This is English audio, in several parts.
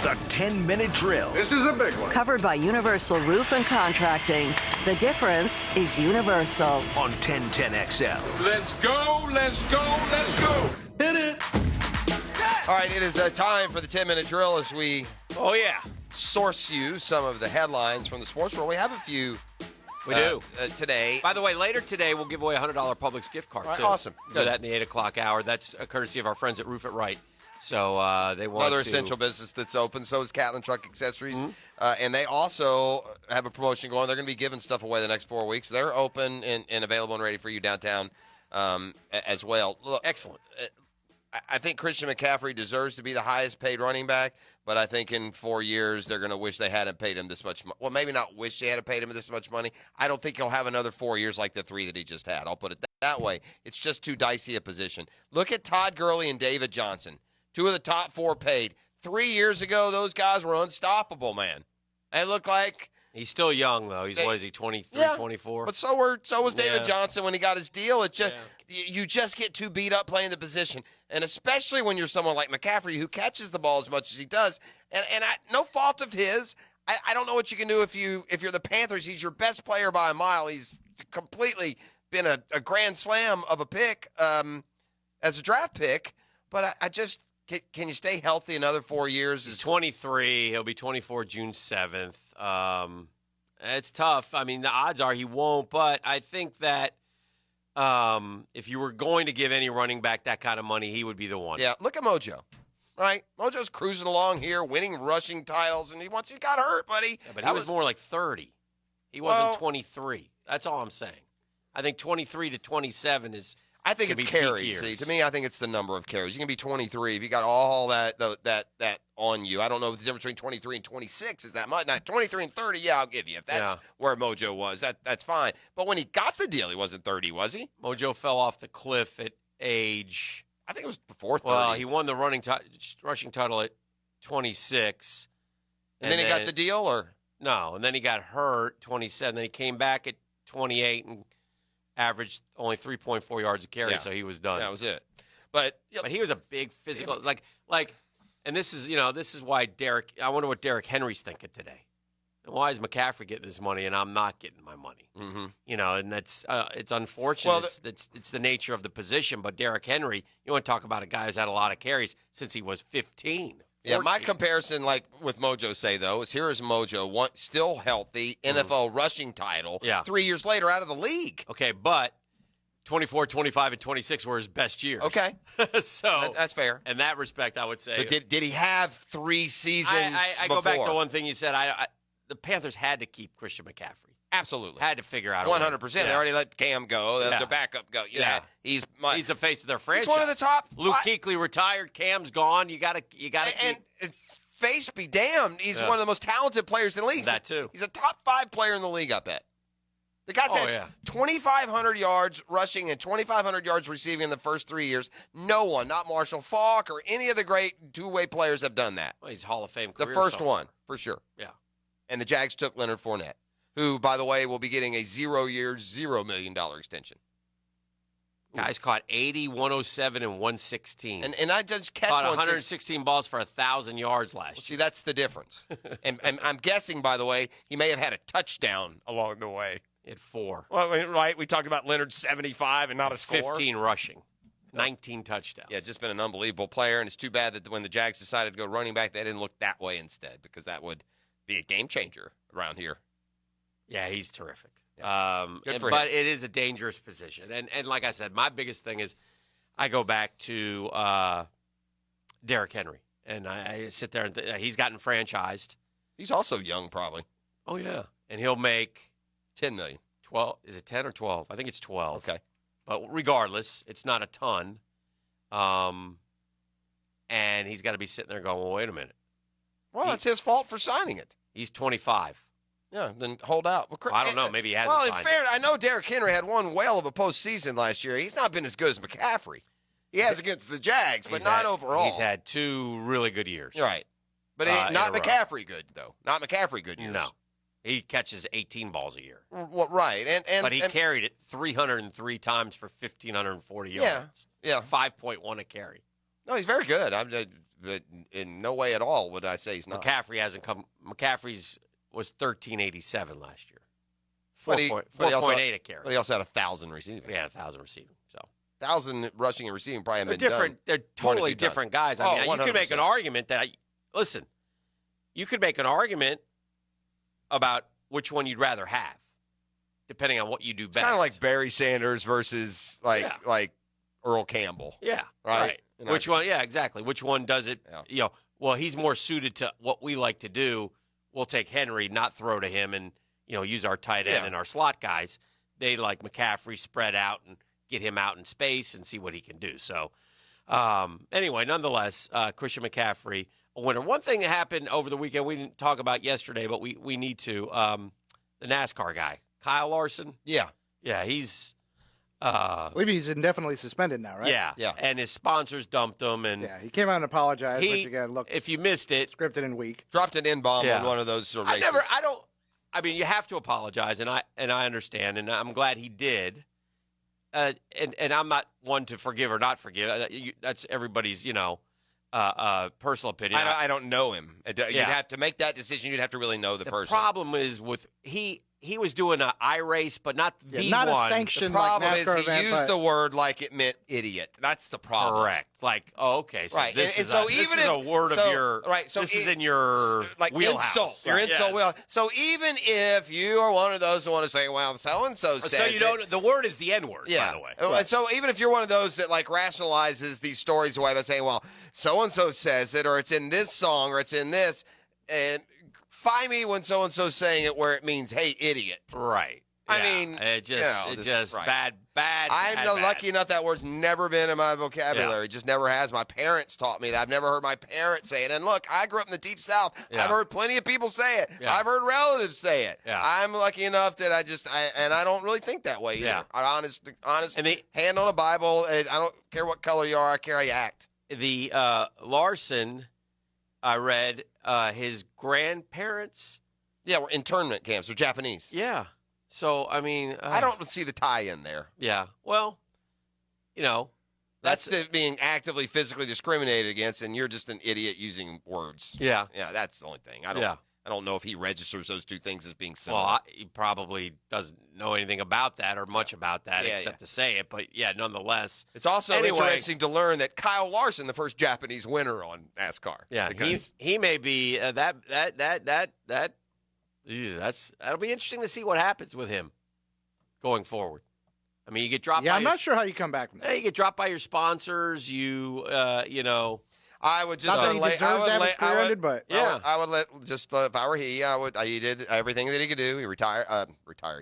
The 10-minute drill. This is a big one. Covered by Universal Roof and Contracting. The difference is Universal. On 1010XL. Let's go, let's go, let's go. Hit it. All right, it is time for the 10-minute drill as we source you some of the headlines from the sports world. We have a few We do. today. By the way, later today, we'll give away a $100 Publix gift card, too. Awesome. We'll do that in the 8 o'clock hour. That's a courtesy of our friends at Roof It Right. So they want Another to... essential business that's open. So is Catlin Truck Accessories. And they also have a promotion going. They're going to be giving stuff away the next 4 weeks. They're open and available and ready for you downtown as well. Look, Excellent. I think Christian McCaffrey deserves to be the highest paid running back, but I think in 4 years they're going to wish they hadn't paid him this much money. Well, maybe not wish they hadn't paid him this much money. I don't think he'll have another 4 years like the 3 that he just had. I'll put it that way. It's just too dicey a position. Look at Todd Gurley and David Johnson, 2 of the top 4 paid. 3 years ago, those guys were unstoppable, man. They look like... He's still young, though. What is he, 23, 24? But so was David Johnson when he got his deal. It just you just get too beat up playing the position, and especially when you're someone like McCaffrey who catches the ball as much as he does. And no fault of his. I don't know what you can do if you're the Panthers. He's your best player by a mile. He's completely been a grand slam of a pick as a draft pick. But I just can you stay healthy another 4 years? He's 23. He'll be 24 June 7th. It's tough. I mean, the odds are he won't, but I think that if you were going to give any running back that kind of money, he would be the one. Yeah, look at Mojo, right? Mojo's cruising along here, winning rushing titles, and he got hurt, buddy. Yeah, but he was more like 30. He wasn't 23. That's all I'm saying. I think 23 to 27 is... I think it's carries. See, to me, I think it's the number of carries. You can be 23 if you got all that on you. I don't know if the difference between 23 and 26 is that much. Now, 23 and 30, I'll give you. If that's where Mojo was, that's fine. But when he got the deal, he wasn't 30, was he? Mojo fell off the cliff at age... I think it was before 30. Well, he won the rushing title at 26. And then he got the deal, or? No, and then he got hurt, 27. Then he came back at 28 and averaged only 3.4 yards a carry, so he was done. That was it. But he was a big physical, like, and this is why I wonder what Derrick Henry's thinking today. And why is McCaffrey getting this money and I'm not getting my money? Mm-hmm. And that's it's unfortunate. Well, it's the nature of the position. But Derrick Henry, you want to talk about a guy who's had a lot of carries since he was 15. 14. Yeah, my comparison, like with Mojo though, is here is Mojo, still healthy, NFL rushing title, 3 years later out of the league. Okay, but 24, 25, and 26 were his best years. Okay. So that's fair. In that respect, I would say. But did he have 3 seasons I go back to one thing you said. The Panthers had to keep Christian McCaffrey. Absolutely. Had to figure out 100%. They already let Cam go. Their backup go. He's the face of their franchise. He's one of the top. Luke Kuechly retired. Cam's gone. You got to keep. And face be damned, he's one of the most talented players in the league. That too. He's a top 5 player in the league, I bet. The guy's had 2,500 yards rushing and 2,500 yards receiving in the first 3 years. No one, not Marshall Faulk or any of the great two-way players have done that. Well, he's Hall of Fame The career first so one, far. for sure. Yeah. And the Jags took Leonard Fournette, who, by the way, will be getting a 0-year, $0 million extension. Guys caught 80, 107, and 116. And I just catch caught 116 balls for 1,000 yards last year. See, that's the difference. and I'm guessing, by the way, he may have had a touchdown along the way. He had 4. Well, right, we talked about Leonard 75 and not a score. 15 rushing, 19 touchdowns. Yeah, just been an unbelievable player, and it's too bad that when the Jags decided to go running back, they didn't look that way instead, because that would be a game changer around here. Yeah, he's terrific. Yeah. Good for but him. it is a dangerous position. And like I said, my biggest thing is I go back to Derrick Henry. And I sit there and he's gotten franchised. He's also young, probably. Oh, yeah. And he'll make $10 million. 12. Is it 10 or 12? I think it's 12. Okay. But regardless, it's not a ton. And he's got to be sitting there going, well, wait a minute. Well, that's his fault for signing it. He's 25. Yeah, then hold out. Well, I don't know. Maybe he hasn't. Well, in fair, I know Derrick Henry had one whale of a postseason last year. He's not been as good as McCaffrey. He has against the Jags, but not overall. He's had 2 really good years. Right. But not McCaffrey good, though. Not McCaffrey good years. No. He catches 18 balls a year. Well, right. But he carried it 303 times for 1,540 yards. Yeah. 5.1 a carry. No, he's very good. but in no way at all would I say he's not. McCaffrey hasn't come. McCaffrey's was 1387 last year. But he 4.8 a carry. But he also had 1,000 receiving. Yeah, 1,000 receiving. So 1,000 rushing and receiving probably haven't they're been different. done. They're totally different guys. I mean, you could make an 100%. argument that you could make an argument about which one you'd rather have, depending on what you do best. It's kind of like Barry Sanders versus like Earl Campbell. Yeah. Right. Which one? Yeah, exactly. Which one does it? Yeah. Well, he's more suited to what we like to do. We'll take Henry, not throw to him, and use our tight end and our slot guys. They like McCaffrey spread out and get him out in space and see what he can do. So, anyway, nonetheless, Christian McCaffrey, a winner. One thing that happened over the weekend we didn't talk about yesterday, but we need to. The NASCAR guy, Kyle Larson. Yeah. Yeah, he's. I believe he's indefinitely suspended now, right? Yeah. And his sponsors dumped him, and Yeah, he came out and apologized, which again, look, if you missed it, scripted and weak. Dropped an N-bomb on one of those races. I mean, you have to apologize, and I understand, and I'm glad he did. And I'm not one to forgive or not forgive. That's everybody's, personal opinion. I don't know him. You'd have to make that decision. You'd have to really know the person. The problem is with he was doing an iRace, but not the not one. a sanctioned The problem like NASCAR is he event, used but the word like it meant idiot. That's the problem. Correct. Like, okay, so Right. this And is so a, even this is if- a word so- of your right, so this is it- in your like wheelhouse. insult. Your insult wheel. So even if you are one of those who want to say, well, so-and-so says So you don't. The word is the N word, by the way. Right. So even if you're one of those that like rationalizes these stories away by saying, well, so-and-so says it, or it's in this song, or it's in this, and find me when so-and-so's saying it where it means, hey, idiot. Right. I Yeah. mean, it just right. bad. I'm lucky enough that word's never been in my vocabulary. It just never has. My parents taught me that. I've never heard my parents say it. And look, I grew up in the Deep South. Yeah. I've heard plenty of people say it. Yeah. I've heard relatives say it. Yeah. I'm lucky enough that I don't really think that way either. Yeah. Honest And hand on a Bible. And I don't care what color you are. I care how you act. the Larson, I read his grandparents. Yeah, we're internment camps. They're Japanese. Yeah. So I mean, I don't see the tie-in there. Yeah. Well, That's the being actively physically discriminated against, and you're just an idiot using words. Yeah. Yeah, that's the only thing. I don't know if he registers those two things as being similar. Well, he probably doesn't know anything about that or much about that Yeah, except to say it. But yeah, nonetheless, it's also Anyway. interesting to learn that Kyle Larson, the first Japanese winner on NASCAR. yeah, because he may be that'll be interesting to see what happens with him going forward. I mean, you get dropped. Yeah, by I'm not sure how you come back from that. You get dropped by your sponsors. I would just Not that he deserves to have his career ended, but I would let just if I were he did everything that he could do. He retired.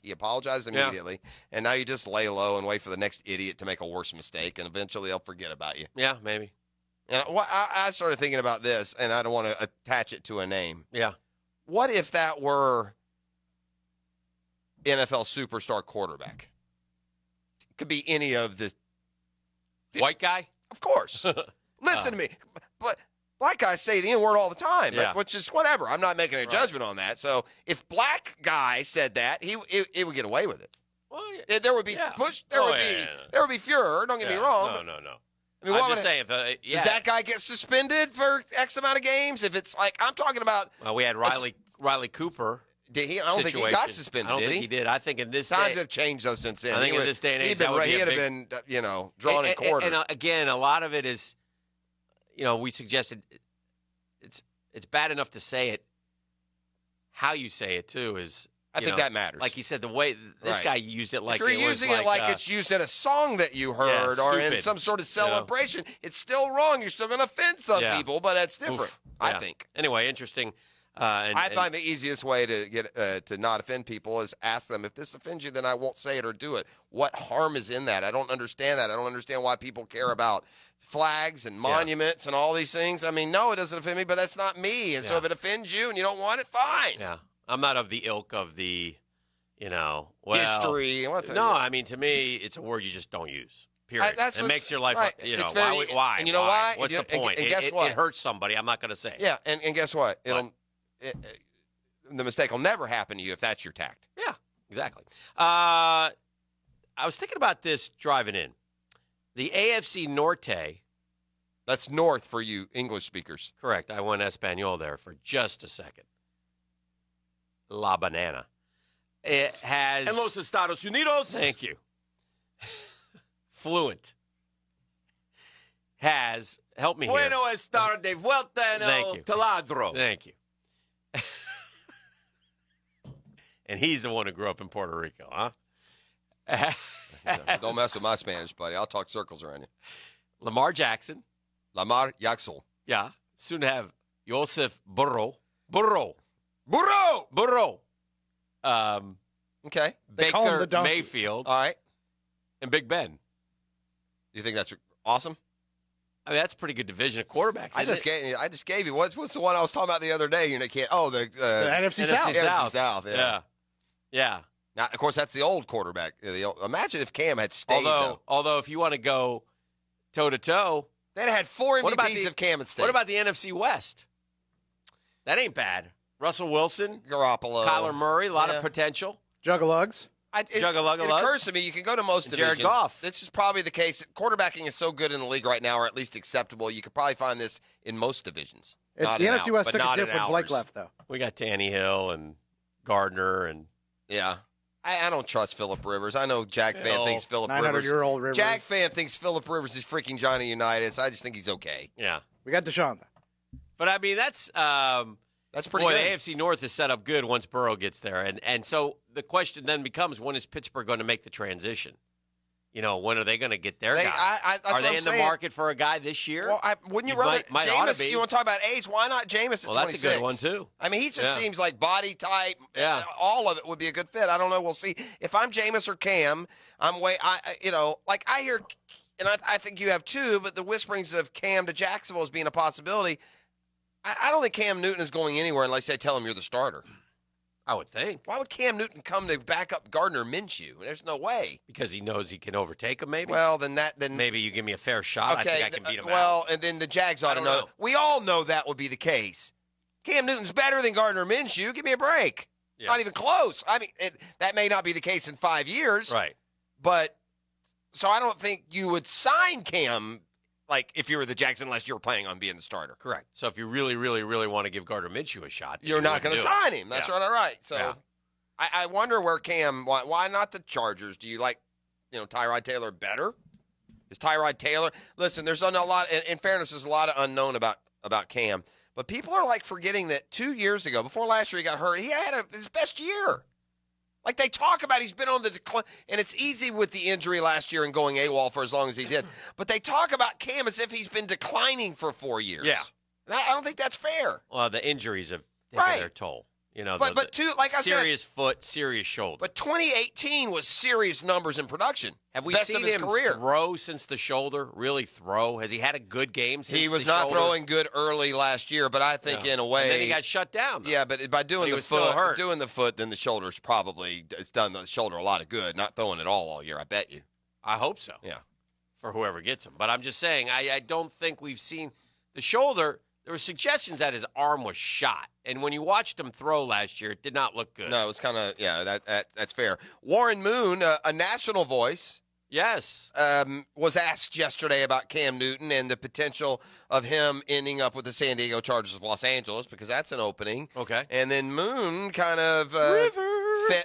He apologized immediately, and now you just lay low and wait for the next idiot to make a worse mistake, and eventually they'll forget about you. Yeah, maybe. And I started thinking about this, and I don't want to attach it to a name. Yeah. What if that were NFL superstar quarterback? It could be any of the White guy? Of course. Listen to me. But black guys say the N-word all the time, which is whatever. I'm not making a judgment on that. So if black guy said that, he would get away with it. Well, yeah. There would be push. There would be furor. Don't get me wrong. No. I mean, I'm just saying. Does that guy get suspended for X amount of games? If it's like I'm talking about, well, we had Riley Cooper. Did he? I don't think he got suspended. I don't think he did. I think in this times day, have changed though since then. I think in this day and age, he would have been drawn and quartered. And again, a lot of it is, we suggested it's bad enough to say it. How you say it too is. I think that matters. Like he said, the way this guy used it, like if you're using it like it's used in a song that you heard or in some sort of celebration, it's still wrong. You're still going to offend some people, but it's different. I think. Anyway, interesting. I find the easiest way to get to not offend people is ask them, if this offends you, then I won't say it or do it. What harm is in that? I don't understand that. I don't understand why people care about flags and monuments and all these things. I mean, no, it doesn't offend me, but that's not me. And so if it offends you and you don't want it, fine. Yeah. I'm not of the ilk of the, history. No, I mean, to me, it's a word you just don't use. Period. It makes your life, why? And you know why? What's the point? And guess what? It hurts somebody. I'm not going to say it. Yeah, and guess what? The mistake will never happen to you if that's your tact. Yeah, exactly. I was thinking about this driving in. The AFC Norte That's north for you English speakers. Correct. I went Espanol there for just a second. La Banana. It has... En los Estados Unidos. Thank you. Fluent. Has... Help me here. Bueno estar de vuelta en el taladro. Thank you. And he's the one who grew up in Puerto Rico, huh? Don't mess with my Spanish, buddy. I'll talk circles around you. Lamar Jackson. Lamar Jackson. Yeah. Soon to have Joseph Burrow. Burro! Okay. Baker Mayfield. All right. And Big Ben. You think that's awesome? I mean, that's a pretty good division of quarterbacks. I just gave you what's the one I was talking about the other day? The NFC South. NFC South. Yeah. Now, of course, that's the old quarterback. Imagine if Cam had stayed. Although, if you want to go toe to toe, they'd have had 4 MVPs if Cam had stayed. What about the NFC West? That ain't bad. Russell Wilson, Garoppolo, Kyler Murray, a lot of potential. Juggalugs. It occurs to me you can go to most divisions. Jared Goff. This is probably the case. Quarterbacking is so good in the league right now, or at least acceptable. You could probably find this in most divisions. The NFC West took a dip when Blake left, though. We got Tannehill and Gardner and yeah. I don't trust Phillip Rivers. I know Jack fan thinks Phillip Rivers. 900-year-old Rivers. Jack fan thinks Phillip Rivers is freaking Johnny Unitas. I just think he's okay. Yeah. We got Deshaun, though. But I mean, that's pretty good. The AFC North is set up good once Burrow gets there, and so the question then becomes, when is Pittsburgh going to make the transition? When are they going to get their guy? Are they in the market for a guy this year? Well, wouldn't you rather Jameis? You want to talk about age? Why not Jameis at 26? Well, that's a good one too. I mean, he just seems like body type. Yeah, all of it would be a good fit. I don't know. We'll see. If I'm Jameis or Cam, I hear, and I think you have too. But the whisperings of Cam to Jacksonville as being a possibility. I don't think Cam Newton is going anywhere unless they tell him you're the starter. I would think. Why would Cam Newton come to back up Gardner Minshew? There's no way. Because he knows he can overtake him, maybe? Well, then maybe you give me a fair shot. Okay, I think I can beat him out. And then the Jags ought to know. We all know that would be the case. Cam Newton's better than Gardner Minshew. Give me a break. Yeah. Not even close. I mean, that may not be the case in 5 years. Right. But, so I don't think you would sign Cam if you were the Jags unless you were planning on being the starter. Correct. So if you really, really, really want to give Gardner Minshew a shot, you're not going to sign him. That's right. So. Yeah. I wonder where Cam. Why not the Chargers? Do you like, Tyrod Taylor better? Is Tyrod Taylor? Listen, there's a lot. In fairness, there's a lot of unknown about Cam. But people are forgetting that 2 years ago, before last year he got hurt, he had his best year. They talk about he's been on the decline, and it's easy with the injury last year and going AWOL for as long as he did. But they talk about Cam as if he's been declining for 4 years. Yeah, and I don't think that's fair. Well, the injuries have taken their toll. But I said, serious foot, serious shoulder. But 2018 was serious numbers in production. Have we Best seen of his him career. throw since the shoulder? Really throw? Has he had a good game since he was the not shoulder? throwing good early last year, but I think in a way. And then he got shut down. Though. Yeah, but by doing the foot, then the shoulder's probably it's done the shoulder a lot of good. Not throwing it all year, I bet you. I hope so. Yeah, for whoever gets him. But I'm just saying, I don't think we've seen the shoulder. There were suggestions that his arm was shot. And when you watched him throw last year, it did not look good. No, it was kind of, that's fair. Warren Moon, a national voice. Yes. Was asked yesterday about Cam Newton and the potential of him ending up with the San Diego Chargers of Los Angeles, because that's an opening. Okay. And then Moon kind of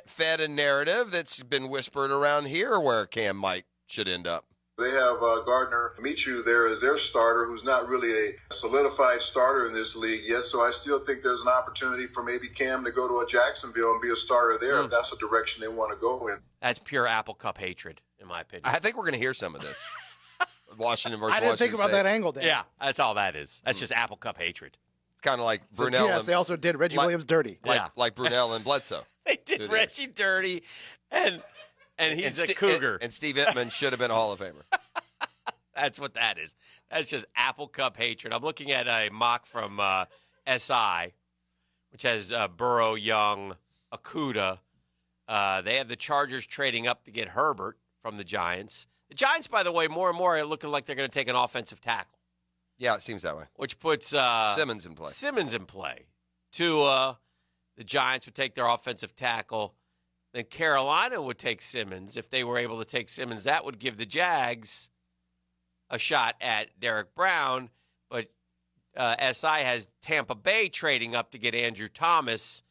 fed a narrative that's been whispered around here where Cam should end up. They have Gardner Minshew there as their starter, who's not really a solidified starter in this league yet. So I still think there's an opportunity for maybe Cam to go to a Jacksonville and be a starter there if that's the direction they want to go in. That's pure Apple Cup hatred, in my opinion. I think we're going to hear some of this. Washington versus Washington I didn't think about State. that angle, Dan. Yeah, that's all that is. That's just Apple Cup hatred. Kind of like Brunell. Yes, they also did Reggie Williams dirty. Like Brunell and Bledsoe. They did Reggie dirty, and he's a Cougar. And Steve Entman should have been a Hall of Famer. That's what that is. That's just Apple Cup hatred. I'm looking at a mock from SI, which has Burrow, Young, Okuda. They have the Chargers trading up to get Herbert from the Giants. The Giants, by the way, more and more are looking like they're going to take an offensive tackle. Yeah, it seems that way. Which puts Simmons in play. Tua, the Giants would take their offensive tackle. Then Carolina would take Simmons. If they were able to take Simmons, that would give the Jags a shot at Derek Brown, but SI has Tampa Bay trading up to get Andrew Thomas,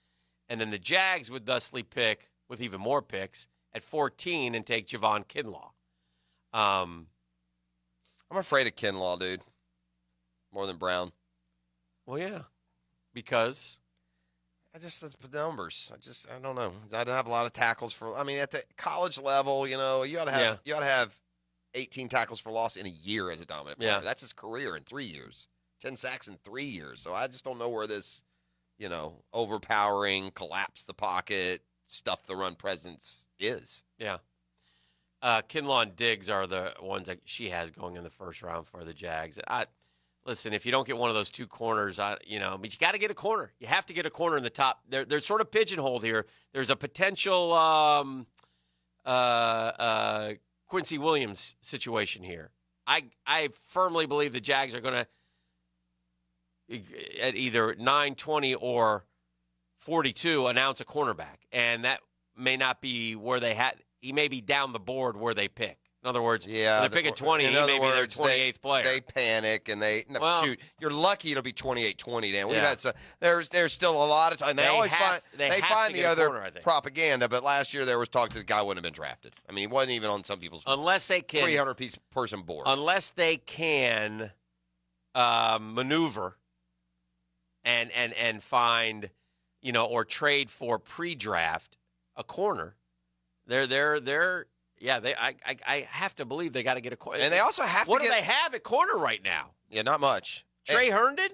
and then the Jags would thusly pick, with even more picks, at 14 and take Javon Kinlaw. I'm afraid of Kinlaw, dude, more than Brown. Well, yeah, because the numbers. I don't know. I don't have a lot of tackles for. I mean, at the college level, you ought to have 18 tackles for loss in a year as a dominant player. Yeah. That's his career in 3 years. 10 sacks in 3 years. So I just don't know where this, overpowering, collapse the pocket, stuff the run presence is. Yeah. Kinlaw and Diggs are the ones that she has going in the first round for the Jags. Listen, if you don't get one of those two corners, but you got to get a corner. You have to get a corner in the top. They're sort of pigeonholed here. There's a potential Quincy Williams situation here. I firmly believe the Jags are going to, at either 9-20 or 42, announce a cornerback. And that may not be where they had – he may be down the board where they pick. In other words, when they're picking 20, he may be their 28th player. They panic and shoot. You're lucky it'll be 28-20, Dan. We've had there's still a lot of time. They find the other corner, propaganda, but last year there was talk that the guy wouldn't have been drafted. I mean, he wasn't even on some people's 300-person board. Unless they can maneuver and find, or trade for pre-draft a corner. I have to believe they got to get a corner. And they also have to What do they have at corner right now? Yeah, not much. Trey Herndon?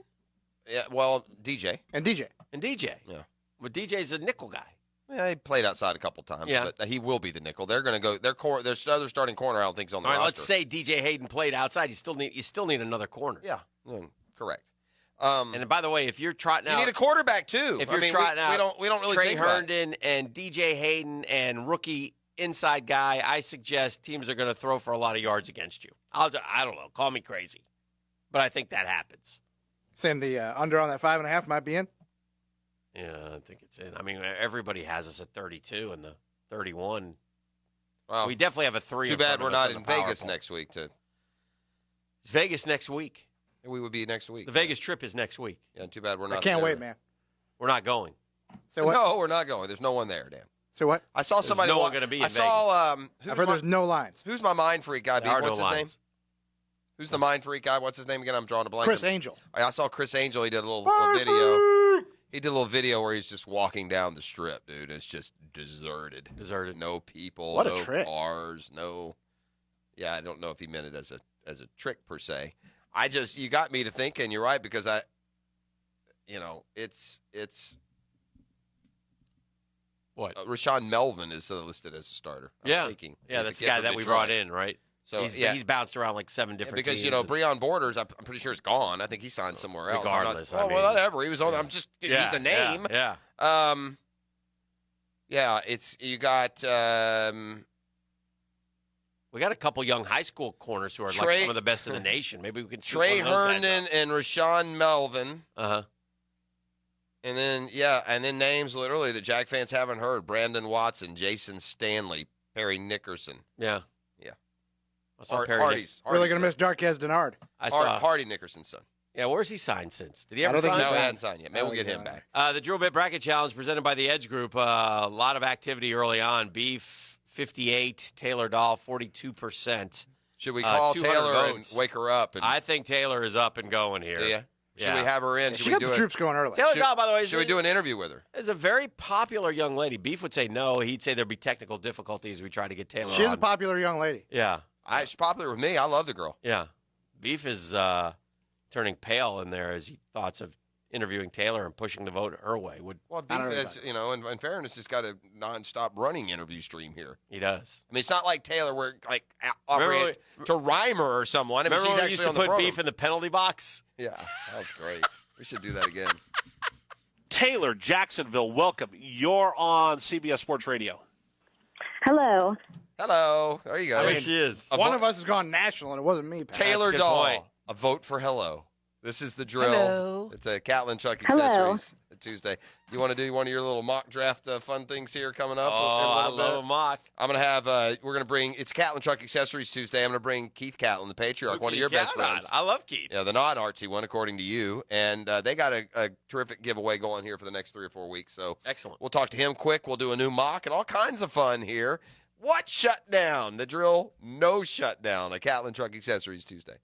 Yeah, well, DJ. And DJ. Yeah. Well, DJ's a nickel guy. Yeah, he played outside a couple times, but he will be the nickel. They're going to go. Their other starting corner, I don't think, is on the roster. All right, let's say DJ Hayden played outside. You still need another corner. Yeah, correct. And by the way, if you're trotting out, you need a quarterback too. If you're trotting out, we don't really Trey think Herndon and DJ Hayden and rookie inside guy, I suggest teams are going to throw for a lot of yards against you. I don't know. Call me crazy, but I think that happens. Saying the under on that 5.5 might be in. Yeah, I think it's in. I mean, everybody has us at 32 and the 31. Well, we definitely have a 3. Too bad we're not in Vegas next week. It's Vegas next week. We would be next week. The Vegas trip is next week. Yeah, too bad we're not. I can't there. wait, man. We're not going. So what? No, we're not going. There's no one there, Dan. So what? I saw somebody. There's no one going to be in Vegas. I've heard there's no lines. Who's my mind freak guy? What's his name? Who's the mind freak guy? What's his name again? I'm drawing a blank. Chris Angel. I saw Chris Angel. He did a little video. He did a little video where he's just walking down the strip, dude. It's just deserted. No people. What a no trick. Cars. No. Yeah, I don't know if he meant it as a trick per se. You got me to thinking. You're right, because it's. What? Rashawn Melvin is listed as a starter. Yeah, that's the guy that we brought in, right? So he's bounced around like 7 different teams. Because Breon Borders, I'm pretty sure is gone. I think he signed somewhere else. Regardless, whatever. He was on. He's a name. Yeah. It's you got. We got a couple young high school corners who are like some of the best in the nation. Maybe we can see Trey Herndon and Rashawn Melvin. And then names literally that Jag fans haven't heard: Brandon Watson, Jason Stanley, Perry Nickerson. Yeah. I saw Hardy's really going to miss Darquez Denard. I saw Hardy Nickerson's son. Yeah, where's he signed since? Did he ever No, sign? he hasn't signed yet. Maybe we'll get him back. The Drill Bit Bracket Challenge presented by the Edge Group. A lot of activity early on. Beef, 58. Taylor Dahl, 42%. Should we call Taylor votes. and wake her up? I think Taylor is up and going here. Yeah. Should we have her in? She got the troops going early. Taylor Dahl, by the way, should we do an interview with her? Is a very popular young lady. Beef would say no. He'd say there'd be technical difficulties. We try to get Taylor on. She's a popular young lady. Yeah. She's popular with me. I love the girl. Yeah. Beef is turning pale in there as he thoughts of interviewing Tayller and pushing the vote her way. Well, Beef has, in fairness, has got a nonstop running interview stream here. He does. I mean, it's not like Taylor where offering it to Reimer or someone. I mean, remember she's when we used to put Beef in the penalty box? Yeah, that was great. We should do that again. Taylor, Jacksonville, welcome. You're on CBS Sports Radio. Hello. Hello. There you go. I mean, she is. One of us has gone national, and it wasn't me, Pat. Taylor That's a good Dahl. point. A vote for hello. This is the drill. Hello. It's a Catlin Truck Hello. Accessories. Tuesday. You want to do one of your little mock draft fun things here coming up? I love a mock. I'm going to have, we're going to bring, it's Catlin Truck Accessories Tuesday. I'm going to bring Keith Catlin, the Patriarch, one of your best friends. I love Keith. Yeah, the not artsy one, according to you. And they got a terrific giveaway going here for the next 3 or 4 weeks. So excellent. We'll talk to him quick. We'll do a new mock and all kinds of fun here. What shutdown? The drill, no shutdown. A Catlin Truck Accessories Tuesday.